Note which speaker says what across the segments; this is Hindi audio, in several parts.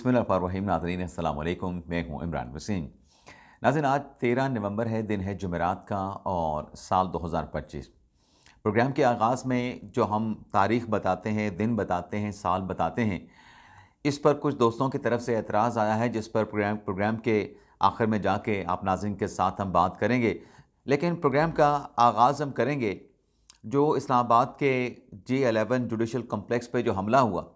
Speaker 1: बिस्मिल्लाहिर्रहमानिर्रहीम। नाज़रीन अस्सलाम वालेकुम, मैं हूँ इमरान वसीम। नाज़रीन, आज 13 नवंबर है, दिन है जुमेरात का और साल 2025। प्रोग्राम के आगाज़ में जो हम तारीख़ बताते हैं, दिन बताते हैं, साल बताते हैं, इस पर कुछ दोस्तों की तरफ से एतराज़ आया है, जिस पर प्रोग्राम के आखिर में जाके आप नाज़रीन के साथ हम बात करेंगे। लेकिन प्रोग्राम का आगाज़ हम करेंगे जो इस्लामाबाद के G11 जुडिशल कॉम्प्लेक्स पे जो हमला हुआ।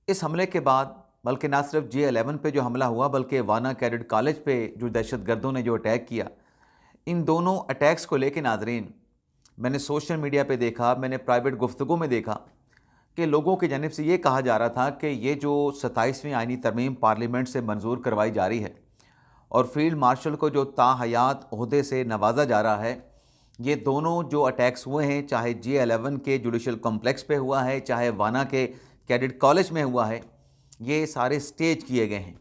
Speaker 1: इस हमले के बाद बल्कि ना सिर्फ G11 पे जो हमला हुआ, बल्कि वाना कैडेट कॉलेज पे जो दहशतगर्दों ने जो अटैक किया, इन दोनों अटैक्स को लेके नाज़रीन मैंने सोशल मीडिया पे देखा, मैंने प्राइवेट गुफ्तगू में देखा कि लोगों की जानिब से ये कहा जा रहा था कि ये जो 27वीं आईनी तरमीम पार्लियामेंट से मंजूर करवाई जा रही है और फील्ड मार्शल को जो ताहयात ओहदे से नवाजा जा रहा है, ये दोनों जो अटैक्स हुए हैं, चाहे G11 के जुडिशल कॉम्प्लेक्स पे हुआ है, चाहे वाना के कैडेट कॉलेज में हुआ है, ये सारे स्टेज किए गए हैं।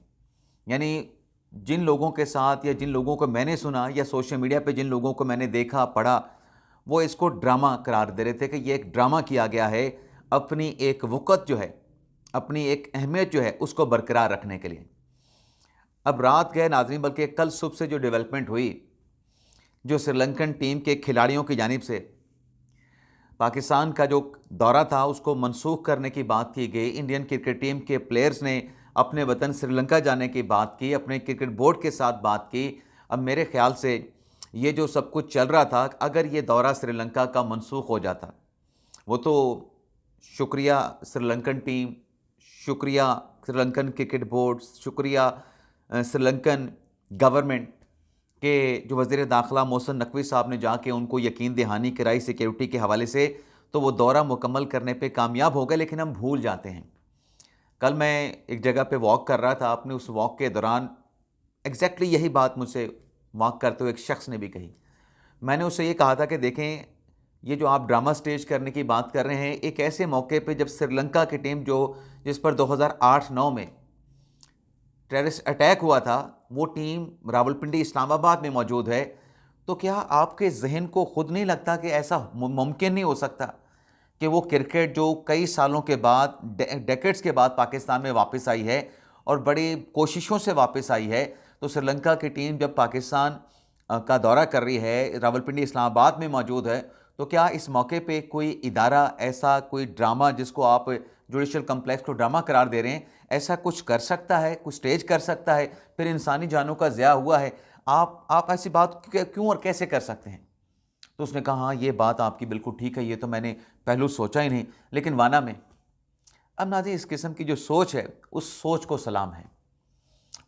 Speaker 1: यानी जिन लोगों के साथ या जिन लोगों को मैंने सुना या सोशल मीडिया पे जिन लोगों को मैंने देखा, पढ़ा, वो इसको ड्रामा करार दे रहे थे कि ये एक ड्रामा किया गया है अपनी एक वक़्त जो है, अपनी एक अहमियत जो है, उसको बरकरार रखने के लिए। अब रात गए नाज़रीन, बल्कि कल सुबह से जो डेवलपमेंट हुई, जो श्रीलंकन टीम के खिलाड़ियों की जानिब से पाकिस्तान का जो दौरा था उसको मनसूख करने की बात की गई। इंडियन क्रिकेट टीम के प्लेयर्स ने अपने वतन श्रीलंका जाने की बात की, अपने क्रिकेट बोर्ड के साथ बात की। अब मेरे ख्याल से ये जो सब कुछ चल रहा था, अगर ये दौरा श्रीलंका का मनसूख हो जाता, वो तो शुक्रिया श्रीलंकन टीम, शुक्रिया श्रीलंकन क्रिकेट बोर्ड, शुक्रिया श्रीलंकन गवर्नमेंट के जो वज़ीर दाखिला मोहसिन नकवी साहब ने जाके उनको यकीन दहानी कराई सिक्योरिटी के हवाले से, तो वो दौरा मुकम्मल करने पे कामयाब हो गए। लेकिन हम भूल जाते हैं। कल मैं एक जगह पे वॉक कर रहा था, अपने उस वॉक के दौरान एग्जैक्टली यही बात मुझसे वॉक करते हुए एक शख्स ने भी कही। मैंने उससे ये कहा था कि देखें, ये जो आप ड्रामा स्टेज करने की बात कर रहे हैं, एक ऐसे मौके पे जब श्रीलंका की टीम जो जिस पर 2008-9 में टेररिस्ट अटैक हुआ था, वो टीम रावलपिंडी इस्लामाबाद में मौजूद है, तो क्या आपके ज़हन को खुद नहीं लगता कि ऐसा मुमकिन नहीं हो सकता कि वो क्रिकेट जो कई सालों के बाद, डेकेड्स के बाद पाकिस्तान में वापस आई है और बड़ी कोशिशों से वापस आई है, तो श्रीलंका की टीम जब पाकिस्तान का दौरा कर रही है, रावलपिंडी इस्लामाबाद में मौजूद है, तो क्या इस मौके पे कोई इदारा ऐसा कोई ड्रामा, जिसको आप जुडिशल कम्प्लेक्स को ड्रामा करार दे रहे हैं, ऐसा कुछ कर सकता है, कुछ स्टेज कर सकता है? फिर इंसानी जानों का ज़िया हुआ है, आप ऐसी बात क्यों और कैसे कर सकते हैं? तो उसने कहा, हाँ, ये बात आपकी बिल्कुल ठीक है, ये तो मैंने पहलू सोचा ही नहीं। लेकिन वाना में अब नाज़रीन इस किस्म की जो सोच है, उस सोच को सलाम है,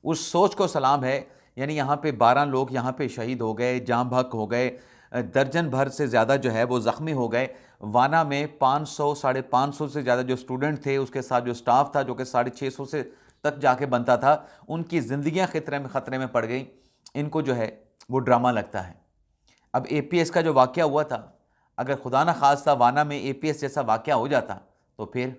Speaker 1: उस सोच को सलाम है। यानी यहाँ पे 12 लोग यहाँ पे शहीद हो गए, जाँ बहक हो गए, दर्जन भर से ज़्यादा जो है वो ज़ख्मी हो गए। वाना में 500 साढ़े 500 से ज़्यादा जो स्टूडेंट थे, उसके साथ जो स्टाफ था, जो कि 650 से तक जाके बनता था, उनकी ज़िंदगियाँ खतरे में पड़ गई। इनको जो है वो ड्रामा लगता है। अब एपीएस का जो वाक़या हुआ था, अगर खुदा न खास्ता वाना में एपीएस जैसा वाक़या हो जाता, तो फिर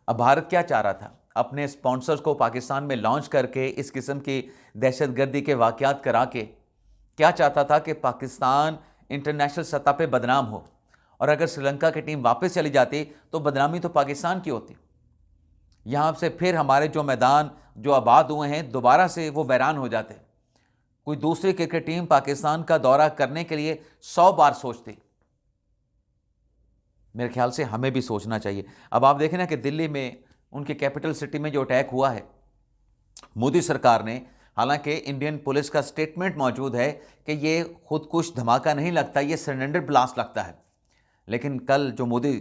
Speaker 1: अब भारत क्या चाह रहा था? अपने स्पॉन्सर्स को पाकिस्तान में लॉन्च करके इस किस्म की दहशतगर्दी के वाक़यात करा के क्या चाहता था कि पाकिस्तान इंटरनेशनल सतह पे बदनाम हो, और अगर श्रीलंका की टीम वापस चली जाती तो बदनामी तो पाकिस्तान की होती। यहाँ से फिर हमारे जो मैदान जो आबाद हुए हैं, दोबारा से वो वीरान हो जाते। कोई दूसरी क्रिकेट टीम पाकिस्तान का दौरा करने के लिए 100 बार सोचती। मेरे ख्याल से हमें भी सोचना चाहिए। अब आप देखें ना कि दिल्ली में, उनकी कैपिटल सिटी में जो अटैक हुआ है, मोदी सरकार ने, हालांकि इंडियन पुलिस का स्टेटमेंट मौजूद है कि ये खुदकुश धमाका नहीं लगता, ये सिलेंडर ब्लास्ट लगता है। लेकिन कल जो मोदी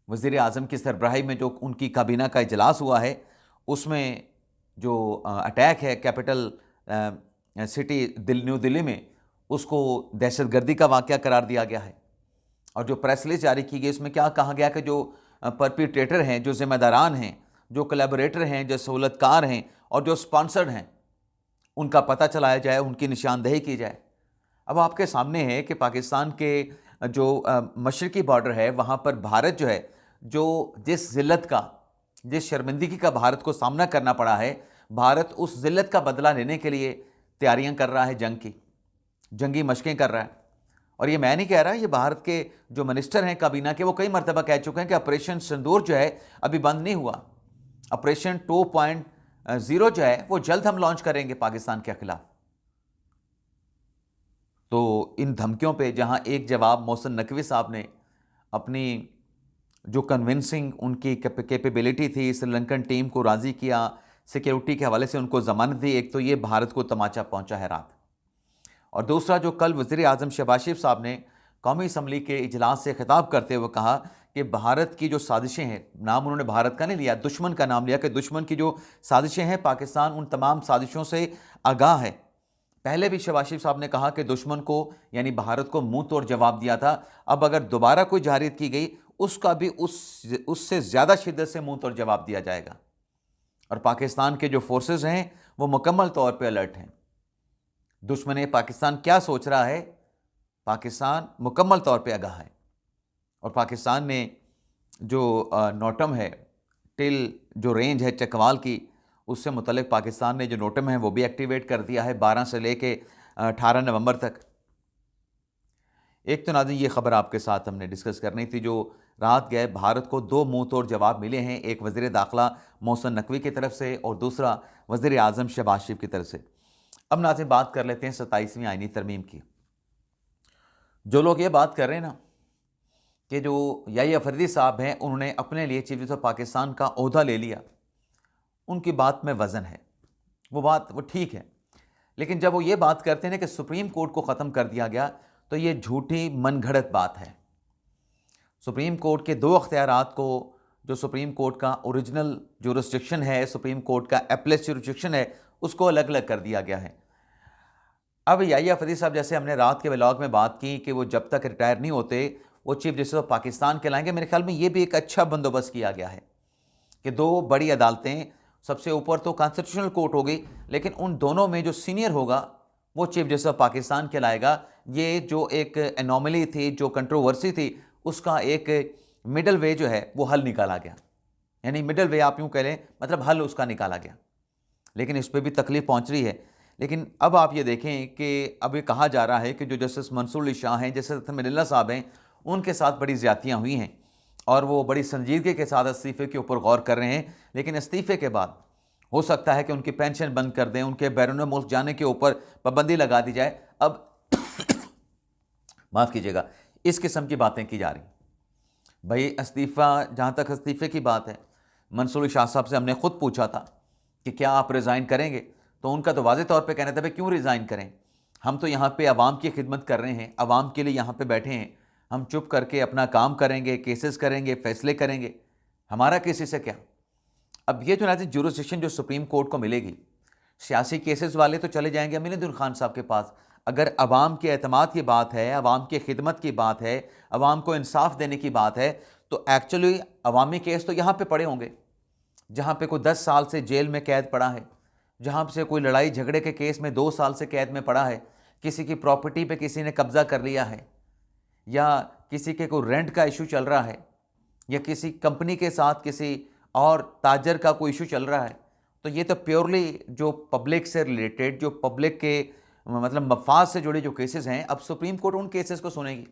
Speaker 1: वज़ीर आज़म की सरबराही में जो उनकी काबीना का इजलास हुआ है, उसमें जो अटैक है कैपिटल सिटी न्यू दिल्ली में, उसको दहशतगर्दी का वाक़या करार दिया गया है। और जो प्रेस रिलीज जारी की गई, उसमें क्या कहा गया कि जो परपिट्रेटर हैं, जो ज़िम्मेदारान हैं, जो कोलैबोरेटर हैं, जो सहूलतकार हैं और जो स्पॉन्सर्ड हैं, उनका पता चलाया जाए, उनकी निशानदेही की जाए। अब आपके सामने है कि पाकिस्तान के जो मशरकी बॉर्डर है, वहाँ पर भारत जो है, जो जिस ज़िल्लत का, जिस शर्मिंदगी का भारत को सामना करना पड़ा है, भारत उस ज़िल्लत का बदला लेने के लिए तैयारियां कर रहा है, जंगी मशकें कर रहा है। और ये मैं नहीं कह रहा, ये भारत के जो मिनिस्टर हैं काबीना के, वो कई मरतबा कह चुके हैं कि ऑपरेशन सिंदूर जो है अभी बंद नहीं हुआ। ऑपरेशन 2.0 जो है वो जल्द हम लॉन्च करेंगे पाकिस्तान के खिलाफ। तो इन धमकियों पे जहां एक जवाब मोहसिन नकवी साहब ने अपनी जो कन्विंसिंग उनकी कैपेबिलिटी थी, श्रीलंकन टीम को राज़ी किया, सिक्योरिटी के हवाले से उनको ज़मानत दी, एक तो ये भारत को तमाचा पहुंचा है रात। और दूसरा जो कल वज़ीर आज़म शहबाज शरीफ साहब ने कौमी असम्बली के इजलास से खिताब करते हुए कहा कि भारत की जो साजिशें हैं, नाम उन्होंने भारत का नहीं लिया, दुश्मन का नाम लिया, कि दुश्मन की जो साजिशें हैं पाकिस्तान उन तमाम साजिशों से आगाह है। पहले भी शहबाज शरीफ साहब ने कहा कि दुश्मन को यानी भारत को मुंह तोड़ जवाब दिया था, अब अगर दोबारा कोई जारियत की गई उसका भी उससे ज़्यादा शिद्दत से मुंह तोड़ जवाब दिया जाएगा। और पाकिस्तान के जो फोर्सेस हैं वो मुकम्मल तौर पे अलर्ट हैं। दुश्मन पाकिस्तान क्या सोच रहा है, पाकिस्तान मुकम्मल तौर पे आगाह है। और पाकिस्तान ने जो नोटम है, टिल जो रेंज है चकवाल की, उससे मुतल्लिक पाकिस्तान ने जो नोटम है वो भी एक्टिवेट कर दिया है 12 से लेके 18 नवंबर तक। एक तो नाज़रीन ये ख़बर आपके साथ हमने डिस्कस करनी थी, जो रात गए भारत को 2 मुंह तोड़ जवाब मिले हैं, एक वज़ीर दाखिला मोहसिन नकवी की तरफ से और दूसरा वज़ीर आज़म शहबाज शरीफ की तरफ से। अब नाज़रीन बात कर लेते हैं 27वीं आईनी तरमीम की। जो लोग ये बात कर रहे हैं ना कि जो याहिया अफरीदी साहब हैं उन्होंने अपने लिए चीफ जस्टिस ऑफ पाकिस्तान का ओहदा ले लिया, उनकी बात में वज़न है, वो ठीक है। लेकिन जब वो ये बात करते हैं कि सुप्रीम कोर्ट को ख़त्म कर दिया गया, तो ये झूठी मनगढ़ंत बात है। सुप्रीम कोर्ट के 2 अख्तियारात को, जो सुप्रीम कोर्ट का ओरिजिनल जुरिस्डिक्शन है, सुप्रीम कोर्ट का एपलेस जुरिस्डिक्शन है, उसको अलग अलग कर दिया गया है। अब याहिया अफरीदी साहब, जैसे हमने रात के व्लॉग में बात की कि वो जब तक रिटायर नहीं होते वो चीफ जस्टिस ऑफ पाकिस्तान के लाएंगे, मेरे ख्याल में ये भी एक अच्छा बंदोबस्त किया गया है कि 2 बड़ी अदालतें, सबसे ऊपर तो कॉन्स्टिट्यूशनल कोर्ट होगी, लेकिन उन दोनों में जो सीनियर होगा वो चीफ जस्टिस ऑफ पाकिस्तान कहलाएगा। ये जो एक एनोमली थी, जो कंट्रोवर्सी थी, उसका एक मिडल वे जो है वो हल निकाला गया। यानी मिडल वे आप यूँ कह लें, मतलब हल उसका निकाला गया। लेकिन इस पर भी तकलीफ पहुँच रही है। लेकिन अब आप ये देखें कि अब ये कहा जा रहा है कि जो जस्टिस मंसूर अली शाह हैं, जस्टिस मिनल्ला साहब हैं, उनके साथ बड़ी ज़्यादतियाँ हुई हैं और वो बड़ी संजीदगी के साथ इस्तीफ़े के ऊपर गौर कर रहे हैं। लेकिन इस्तीफ़े के बाद हो सकता है कि उनकी पेंशन बंद कर दें, उनके बैरून मुल्क जाने के ऊपर पाबंदी लगा दी जाए। अब माफ़ कीजिएगा, इस किस्म की बातें की जा रही। भाई इस्तीफ़ा, जहाँ तक इस्तीफ़े की बात है, मंसूर अली शाह साहब से हमने ख़ुद पूछा था कि क्या आप रिज़ाइन करेंगे, तो उनका तो वाज़ेह तौर पे कहना था भाई क्यों रिज़ाइन करें, हम तो यहाँ पे आवाम की खिदमत कर रहे हैं, आवाम के लिए यहाँ पे बैठे हैं, हम चुप करके अपना काम करेंगे, केसेस करेंगे, फैसले करेंगे, हमारा किसी से क्या। अब ये जो नाज़रीन जुरिस्डिक्शन जो सुप्रीम कोर्ट को मिलेगी, सियासी केसेस वाले तो चले जाएंगे अमीनुद्दीन खान साहब के पास। अगर अवाम के एतमाद की बात है, अवाम की खिदमत की बात है, अवाम को इंसाफ देने की बात है, तो एक्चुअली अवामी केस तो यहाँ पे पड़े होंगे, जहाँ पे कोई 10 साल से जेल में कैद पड़ा है, जहाँ से कोई लड़ाई झगड़े के केस में 2 साल से कैद में पड़ा है, किसी की प्रॉपर्टी पे किसी ने कब्ज़ा कर लिया है, या किसी के कोई रेंट का इशू चल रहा है, या किसी कंपनी के साथ किसी और ताजर का कोई इशू चल रहा है, तो ये तो प्योरली जो पब्लिक से रिलेटेड, जो पब्लिक के मतलब मफाद से जुड़े जो केसेस हैं, अब सुप्रीम कोर्ट उन केसेस को सुनेगी।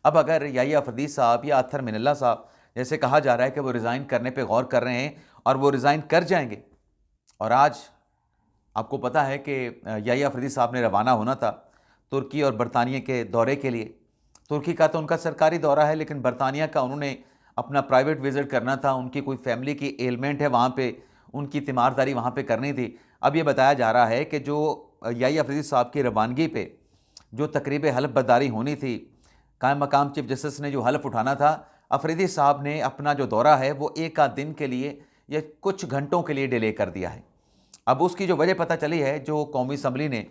Speaker 1: अब अगर याहिया अफरीदी साहब या अत्तर मिनल्ला साहब, जैसे कहा जा रहा है कि वो रिज़ाइन करने पे गौर कर रहे हैं और वो रिज़ाइन कर जाएंगे, और आज आपको पता है कि याहिया अफरीदी साहब ने रवाना होना था तुर्की और बरतानिया के दौरे के लिए। तुर्की का तो उनका सरकारी दौरा है, लेकिन बरतानिया का उन्होंने अपना प्राइवेट विज़िट करना था, उनकी कोई फैमिली की एलमेंट है वहाँ पे, उनकी तीमारदारी वहाँ पे करनी थी। अब ये बताया जा रहा है कि जो याहिया अफरीदी साहब की रवानगी पे जो तकरीब हल्फ बर्दारी होनी थी, कायम मकाम चीफ जस्टिस ने जो हल्फ उठाना था, अफरीदी साहब ने अपना जो दौरा है वो 1 आध दिन के लिए या कुछ घंटों के लिए डिले कर दिया है। अब उसकी जो वजह पता चली है, जो कौमी असम्बली ने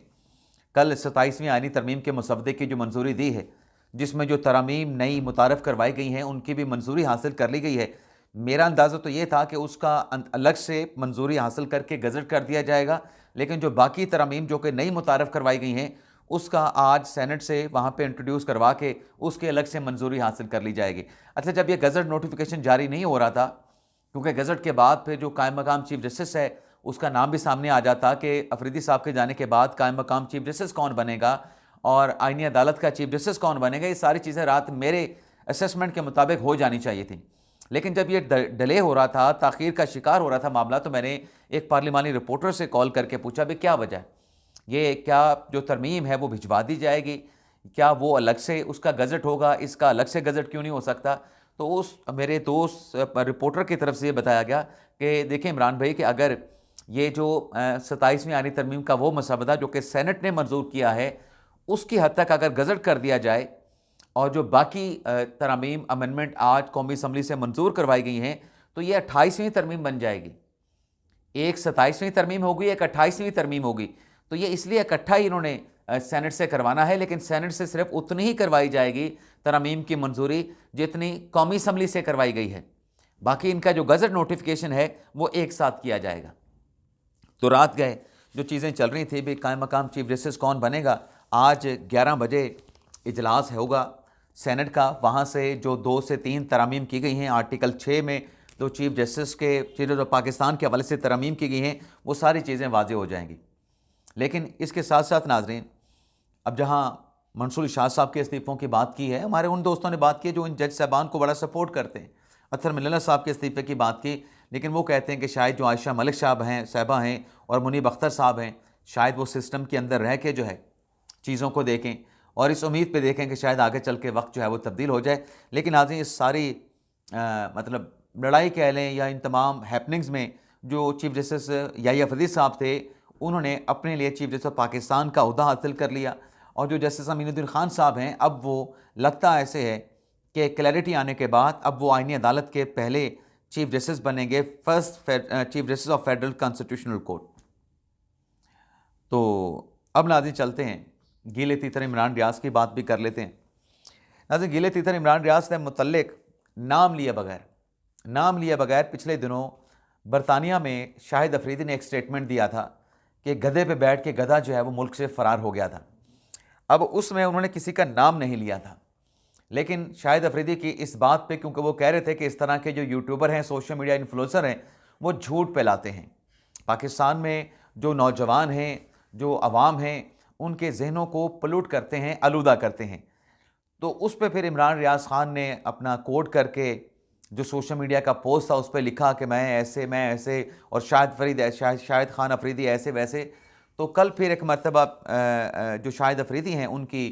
Speaker 1: कल 27वीं आईनी तरमीम के मसवदे की जो मंजूरी दी है, जिसमें जो तरामीम नई मुतारफ़ करवाई गई हैं उनकी भी मंजूरी हासिल कर ली गई है। मेरा अंदाज़ा तो ये था कि उसका अलग से मंजूरी हासिल करके गज़ट कर दिया जाएगा, लेकिन जो बाकी तरामीम जो कि नई मुतारफ़ करवाई गई हैं उसका आज सेनेट से वहाँ पे इंट्रोड्यूस करवा के उसके अलग से मंजूरी हासिल कर ली जाएगी। अच्छा, जब ये गज़ट नोटिफिकेशन जारी नहीं हो रहा था, क्योंकि गज़ट के बाद फिर जो कायम मकाम चीफ जस्टिस है उसका नाम भी सामने आ जाता कि अफरीदी साहब के जाने के बाद कायम मकाम चीफ जस्टिस कौन बनेगा और आईनी अदालत का चीफ जस्टिस कौन बनेगा, ये सारी चीज़ें रात मेरे असेसमेंट के मुताबिक हो जानी चाहिए थी। लेकिन जब ये डिले हो रहा था, ताख़ीर का शिकार हो रहा था मामला, तो मैंने एक पार्लिमानी रिपोर्टर से कॉल करके पूछा भी क्या वजह है, ये क्या जो तरमीम है वो भिजवा दी जाएगी, क्या वो अलग से उसका गज़ट होगा, इसका अलग से गज़ट क्यों नहीं हो सकता। तो उस मेरे दोस्त रिपोर्टर की तरफ से ये बताया गया कि देखिए इमरान भाई कि अगर ये जो 27वीं आईनी तरमीम का वो मसवदा जो कि सेनेट ने मंजूर किया है, उसकी हद तक अगर गज़ट कर दिया जाए और जो बाकी तरमीम अमेंडमेंट आज कौमी असम्बली से मंजूर करवाई गई हैं, तो ये 28वीं तरमीम बन जाएगी। एक 27वीं तरमीम होगी, एक 28वीं तरमीम होगी। तो ये इसलिए इकट्ठा ही इन्होंने सेनेट से करवाना है, लेकिन सेनेट से सिर्फ उतनी ही करवाई जाएगी तरमीम की मंजूरी जितनी कौमी असम्बली से करवाई गई है। बाकी इनका जो गज़ट नोटिफिकेशन है वो एक साथ किया जाएगा। तो रात गए जो चीज़ें चल रही थी भी कायम मकाम चीफ जस्टिस कौन बनेगा, आज 11 बजे इजलास होगा सेनेट का। वहाँ से जो 2 से 3 तरमीम की गई हैं आर्टिकल 6 में, तो चीफ जस्टिस के जो पाकिस्तान के हवाले से तरमीम की गई हैं, वो सारी चीज़ें वाज़ेह हो जाएंगी। लेकिन इसके साथ साथ नाज़रीन, अब जहाँ मंसूर इरशाद साहब के इस्तीफ़ों की बात की है, हमारे उन दोस्तों ने बात की जो इन जज साहबान को बड़ा सपोर्ट करते हैं, अत्तर मिल्लत साहब के इस्तीफ़े की बात की, लेकिन वो कहते हैं कि शायद जो आयशा मलिक साहबा हैं और मुनीब अख्तर साहब हैं, शायद वो सिस्टम के अंदर रह के जो है चीज़ों को देखें और इस उम्मीद पे देखें कि शायद आगे चल के वक्त जो है वो तब्दील हो जाए। लेकिन आज इस सारी मतलब लड़ाई कह लें या इन तमाम हैपनिंग्स में जो चीफ जस्टिस याहिया फरीद साहब थे, उन्होंने अपने लिए चीफ जस्टिस पाकिस्तान का ओहदा हासिल कर लिया। और जो जस्टिस अमीनुद्दीन खान साहब हैं, अब वो लगता ऐसे है कि क्लैरिटी आने के बाद अब वो आईनी अदालत के पहले चीफ जस्टिस बनेंगे, first chief justice of federal constitutional court. तो अब नाज़रीन चलते हैं गीले तीतर इमरान रियाज की बात भी कर लेते हैं। नाज़रीन गीले तीतर इमरान रियाज से मुतल्लिक नाम लिए बगैर पिछले दिनों बरतानिया में शाहिद अफरीदी ने एक स्टेटमेंट दिया था कि गधे पे बैठ के गधा जो है वो मुल्क से फ़रार हो गया था। अब उसमें उन्होंने किसी का नाम नहीं लिया था, लेकिन शाहिद अफरीदी की इस बात पे, क्योंकि वो कह रहे थे कि इस तरह के जो यूट्यूबर हैं, सोशल मीडिया इन्फ्लुएंसर हैं, वो झूठ फैलाते हैं। पाकिस्तान में जो नौजवान हैं, जो अवाम हैं, उनके जहनों को पलूट करते हैं, आलूदा करते हैं। तो उस पर फिर इमरान रियाज खान ने अपना कोड करके जो सोशल मीडिया का पोस्ट था उस पर लिखा कि मैं ऐसे और शाहिद खान अफरीदी ऐसे वैसे। तो कल फिर एक मरतबा जो शाहिद अफरीदी हैं उनकी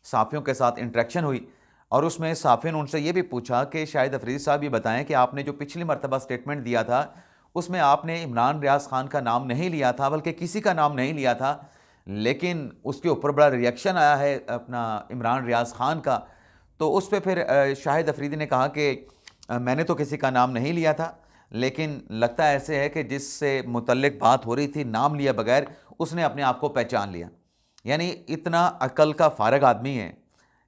Speaker 1: सहाफ़ियों के साथ इंटरेक्शन हुई और उसमें सहाफ़ियों ने उनसे ये भी पूछा कि शाहिद अफरीदी साहब ये बताएं कि आपने जो पिछली मरतबा स्टेटमेंट दिया था उसमें आपने इमरान रियाज खान का नाम नहीं लिया था, बल्कि किसी का नाम नहीं लिया था, लेकिन उसके ऊपर बड़ा रिएक्शन आया है अपना इमरान रियाज खान का। तो उस पर फिर शाहिद अफरीदी ने कहा कि मैंने तो किसी का नाम नहीं लिया था, लेकिन लगता ऐसे है कि जिससे मुतल्लिक बात हो रही थी नाम लिया बगैर उसने अपने आप को पहचान लिया। यानी इतना अक्ल का फारग आदमी है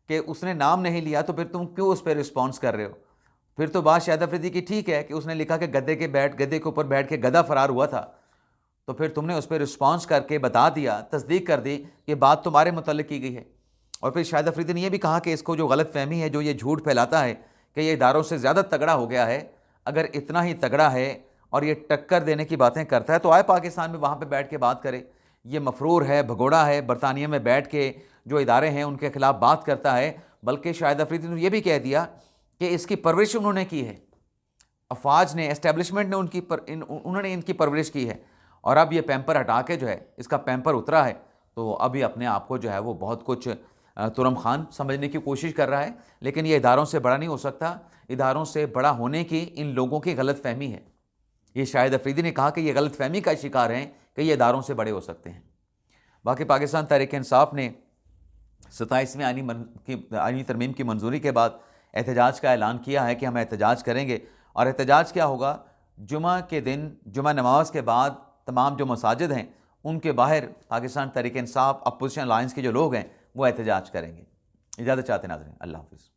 Speaker 1: कि उसने नाम नहीं लिया, तो फिर तुम क्यों उस पर रिस्पॉन्स कर रहे हो। फिर तो बात शाहिद अफरीदी की ठीक है कि उसने लिखा कि गधे के ऊपर बैठ के गधा फरार हुआ था, तो फिर तुमने उस पर रिस्पॉन्स करके बता दिया, तस्दीक कर दी कि बात तुम्हारे मुतल्लिक की गई है। और फिर शाहिद अफरीदी ने यह भी कहा कि इसको जो गलत फहमी है, जो ये झूठ फैलाता है कि ये इदारों से ज़्यादा तगड़ा हो गया है, अगर इतना ही तगड़ा है और ये टक्कर देने की बातें करता है तो आए पाकिस्तान में वहाँ पे बैठ के बात करे। ये मफरूर है, भगोड़ा है, बरतानिया में बैठ के जो इदारे हैं उनके ख़िलाफ़ बात करता है। बल्कि शाहिद अफरीदी ने यह भी कह दिया कि इसकी परवरिश उन्होंने की है, अफवाज ने, एस्टेब्लिशमेंट ने उन्होंने इनकी परवरिश की है, और अब ये पैम्पर हटा के जो है इसका पैम्पर उतरा है, तो अभी अपने आप को जो है वो बहुत कुछ तुरम खान समझने की कोशिश कर रहा है। लेकिन ये इदारों से बड़ा नहीं हो सकता, इदारों से बड़ा होने की इन लोगों की गलत फहमी है। ये शाहिद अफरीदी ने कहा कि ये गलत फहमी का शिकार हैं कि ये इदारों से बड़े हो सकते हैं। बाकी पाकिस्तान तहरीक इंसाफ ने 27वें आईनी तरमीम की मंजूरी के बाद एहतजाज का ऐलान किया है कि हम एहतजाज करेंगे। और एहतजाज क्या होगा, जुमा के दिन, जुमा नमाज के बाद तमाम जो मसाजिद हैं उनके बाहर पाकिस्तान तहरीक इंसाफ अपोजिशन अलायंस के जो लोग हैं वो एहतजाज करेंगे। इजाज़त चाहते हैं नाज़रीन, अल्लाह हाफ़िज़।